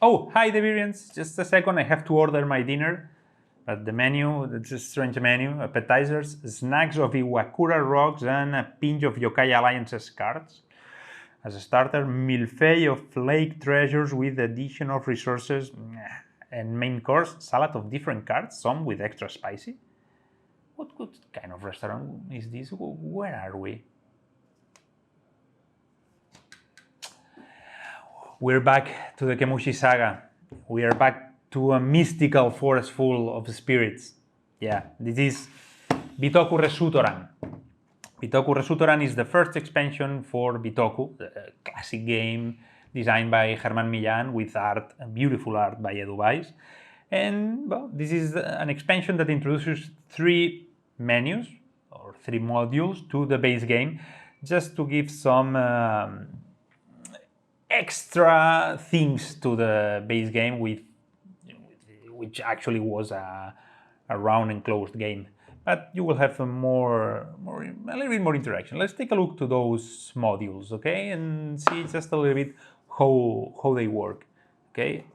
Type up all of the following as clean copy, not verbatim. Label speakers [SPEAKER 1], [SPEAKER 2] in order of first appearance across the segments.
[SPEAKER 1] Oh, hi Devirians, just a second, I have to order my dinner. But the menu, it's a strange menu, appetizers, snacks of Iwakura rocks and a pinch of Yokai Alliance's cards. As a starter, milfei of lake treasures with addition of resources, and main course, salad of different cards, some with extra spicy. What kind of restaurant is this? Where are we? We're back to the Kemushi saga. We are back to a mystical forest full of spirits. Yeah, this is Bitoku Resutoran. Bitoku Resutoran is the first expansion for Bitoku, the classic game designed by Herman Millan with art, beautiful art by Edu Weiss. And well, this is an expansion that introduces 3 menus or 3 modules to the base game, just to give some extra things to the base game, which actually was a round and closed game. But you will have a little bit more interaction. Let's take a look to those modules, okay, and see just a little bit how they work. Okay,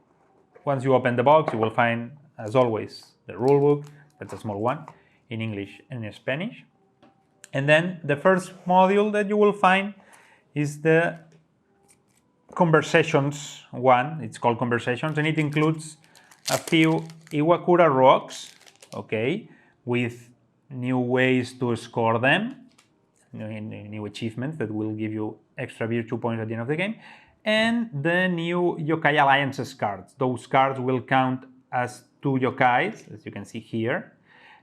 [SPEAKER 1] once you open the box, you will find, as always, the rulebook. That's a small one in English and in Spanish. And then the first module that you will find is the Conversations one. It's called Conversations, and it includes a few Iwakura rocks, okay, with new ways to score them, new achievements that will give you extra virtue points at the end of the game, and the new Yokai Alliances cards. Those cards will count as 2 yokais, as you can see here,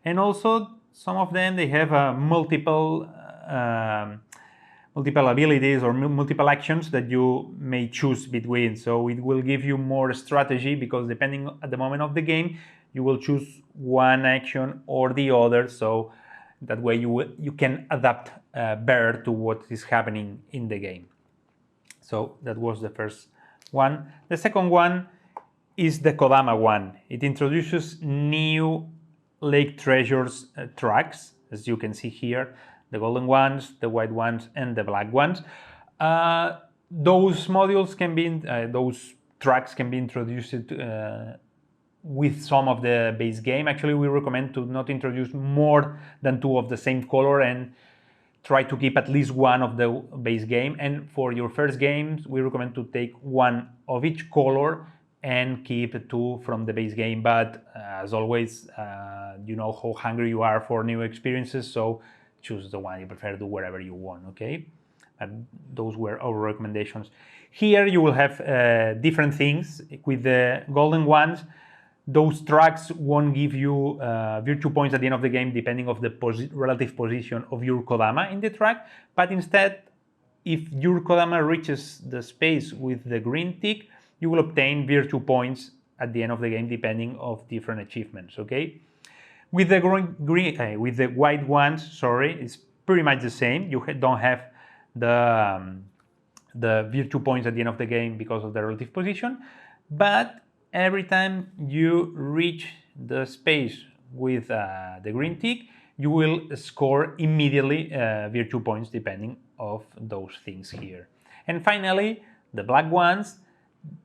[SPEAKER 1] and also some of them, they have multiple abilities or multiple actions that you may choose between. So it will give you more strategy, because depending at the moment of the game, you will choose one action or the other. So that way you can adapt better to what is happening in the game. So that was the first one. The second one is the Kodama one. It introduces new lake treasures tracks, as you can see here. The golden ones, the white ones, and the black ones. Those modules can be, those tracks can be introduced with some of the base game. Actually, we recommend to not introduce more than 2 of the same color, and try to keep at least 1 of the base game. And for your first games, we recommend to take 1 of each color and keep 2 from the base game. But as always, you know how hungry you are for new experiences, so choose the one you prefer, do wherever you want, okay? And those were our recommendations. Here you will have different things. With the golden ones, those tracks won't give you virtue points at the end of the game, depending of the relative position of your Kodama in the track, but instead, if your Kodama reaches the space with the green tick, you will obtain virtue points at the end of the game, depending of different achievements, okay? With the with the white ones, sorry, it's pretty much the same. You don't have the virtue points at the end of the game because of the relative position, but every time you reach the space with the green tick, you will score immediately virtue points depending of those things here. And finally, the black ones,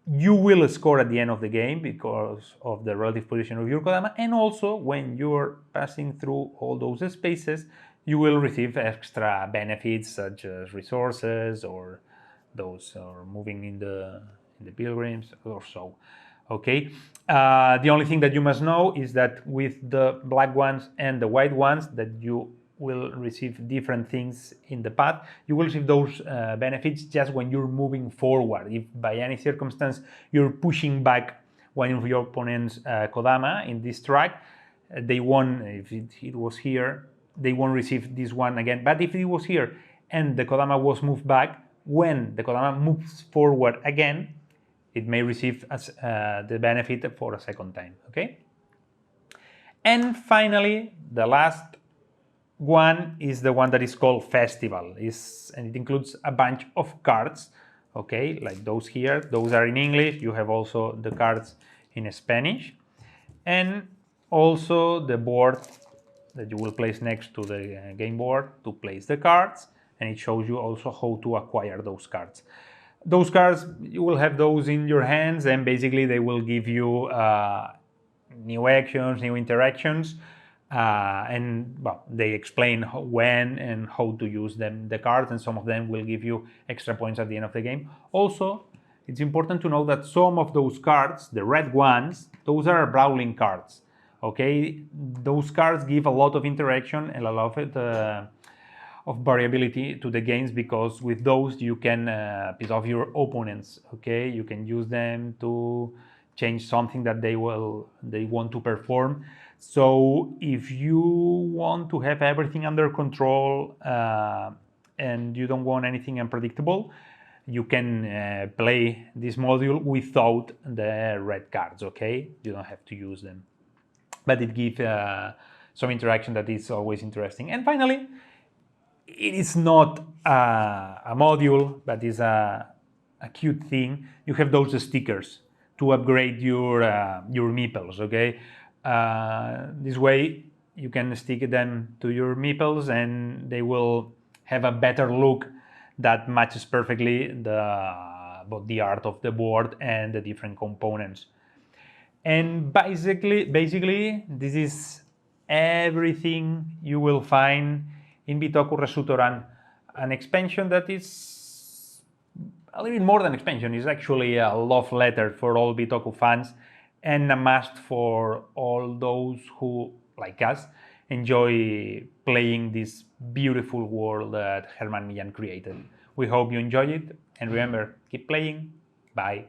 [SPEAKER 1] you will score at the end of the game because of the relative position of your Kodama, and also when you're passing through all those spaces, you will receive extra benefits such as resources or those, or moving in the pilgrims or so. Okay, the only thing that you must know is that with the black ones and the white ones, that you will receive different things in the path. You will receive those benefits just when you're moving forward. If by any circumstance you're pushing back one of your opponent's Kodama in this track, they won't, if it was here, they won't receive this one again. But if it was here and the Kodama was moved back, when the Kodama moves forward again, it may receive the benefit for a second time, okay? And finally, the last one is the one that is called Festival, and it includes a bunch of cards, okay, like those here. Those are in English. You have also the cards in Spanish, and also the board that you will place next to the game board to place the cards, and it shows you also how to acquire those cards. Those cards, you will have those in your hands, and basically they will give you new actions, new interactions, and well, they explain when and how to use them, the cards, and some of them will give you extra points at the end of the game. Also, it's important to know that some of those cards, the red ones, those are brawling cards. Okay, those cards give a lot of interaction and a lot of variability to the games, because with those you can piss off your opponents. Okay, you can use them to change something that they want to perform. So if you want to have everything under control and you don't want anything unpredictable, you can play this module without the red cards. Okay, you don't have to use them, but it gives some interaction that is always interesting. And finally, it is not a module, but is a cute thing. You have those stickers to upgrade your meeples. Okay, this way you can stick them to your meeples, and they will have a better look that matches perfectly both the art of the board and the different components. And basically, this is everything you will find in Bitoku Resutoran, an expansion that is a little bit more than expansion. It's actually a love letter for all Bitoku fans, and a must for all those who, like us, enjoy playing this beautiful world that Herman Millan created. We hope you enjoy it, and remember, keep playing. Bye.